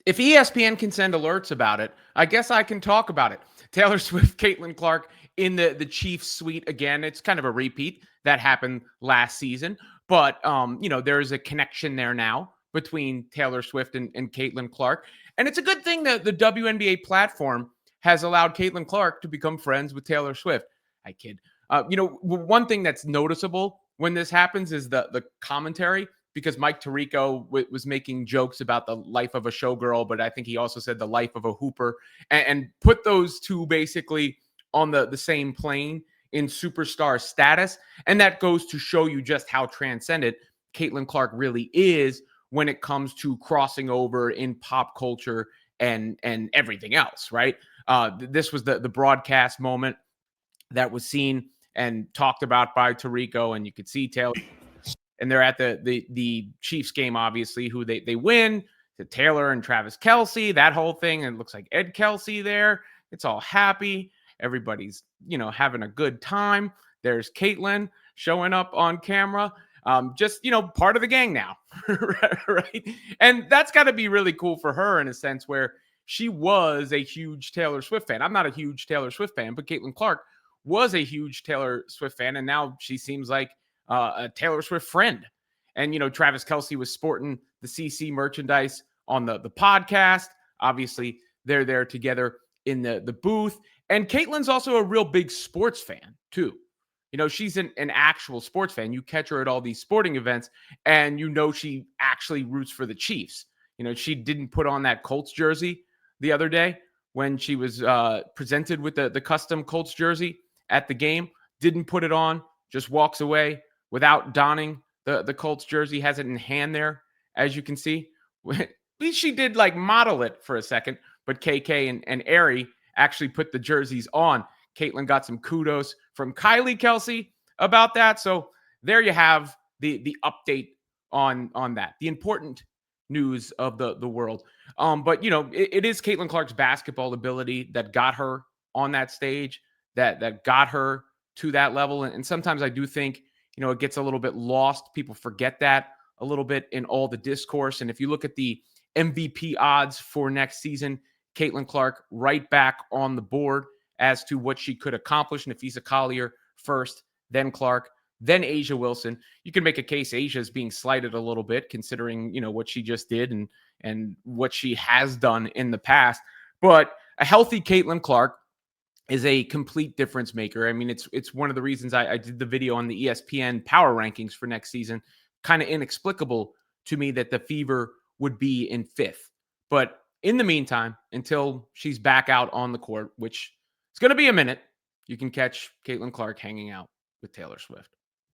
If ESPN can send alerts about it, I guess I can talk about it. Taylor Swift, Caitlin Clark in the Chiefs suite again. It's kind of a repeat that happened last season, but there is a connection there now between Taylor Swift and Caitlin Clark, and it's a good thing that the WNBA platform has allowed Caitlin Clark to become friends with Taylor Swift. I kid. One thing that's noticeable when this happens is the commentary, because Mike Tirico was making jokes about the life of a showgirl, but I think he also said the life of a hooper, and put those two basically on the same plane in superstar status. And that goes to show you just how transcendent Caitlin Clark really is when it comes to crossing over in pop culture and everything else, right? This was the broadcast moment that was seen and talked about by Tirico, and you could see Taylor, and they're at the Chiefs game, obviously, who they win. To Taylor and Travis Kelce, that whole thing, and it looks like Ed Kelsey there. It's all happy. Everybody's having a good time. There's Caitlin showing up on camera. Just part of the gang now, right? And that's got to be really cool for her in a sense where she was a huge Taylor Swift fan. I'm not a huge Taylor Swift fan, but Caitlin Clark was a huge Taylor Swift fan, and now she seems like a Taylor Swift friend. And Travis Kelce was sporting the CC merchandise on the podcast. Obviously, they're there together in the booth. And Caitlin's also a real big sports fan too. She's an actual sports fan. You catch her at all these sporting events, and she actually roots for the Chiefs. She didn't put on that Colts jersey the other day when she was presented with the custom Colts jersey at the game. Didn't put it on, just walks away without donning the Colts jersey, has it in hand there, as you can see. At least she did model it for a second, but KK and Ari actually put the jerseys on. Caitlin got some kudos from Kylie Kelsey about that. So there you have the update on that, the important news of the world. But it is Caitlin Clark's basketball ability that got her on that stage, that got her to that level. And sometimes I do think it gets a little bit lost. People forget that a little bit in all the discourse. And if you look at the MVP odds for next season, Caitlin Clark right back on the board as to what she could accomplish. Nafisa Collier first, then Clark, then Asia Wilson. You can make a case Asia is being slighted a little bit considering, what she just did and what she has done in the past. But a healthy Caitlin Clark is a complete difference maker. I mean, it's one of the reasons I did the video on the ESPN power rankings for next season. Kind of inexplicable to me that the Fever would be in fifth. But in the meantime, until she's back out on the court, which is going to be a minute, you can catch Caitlin Clark hanging out with Taylor Swift.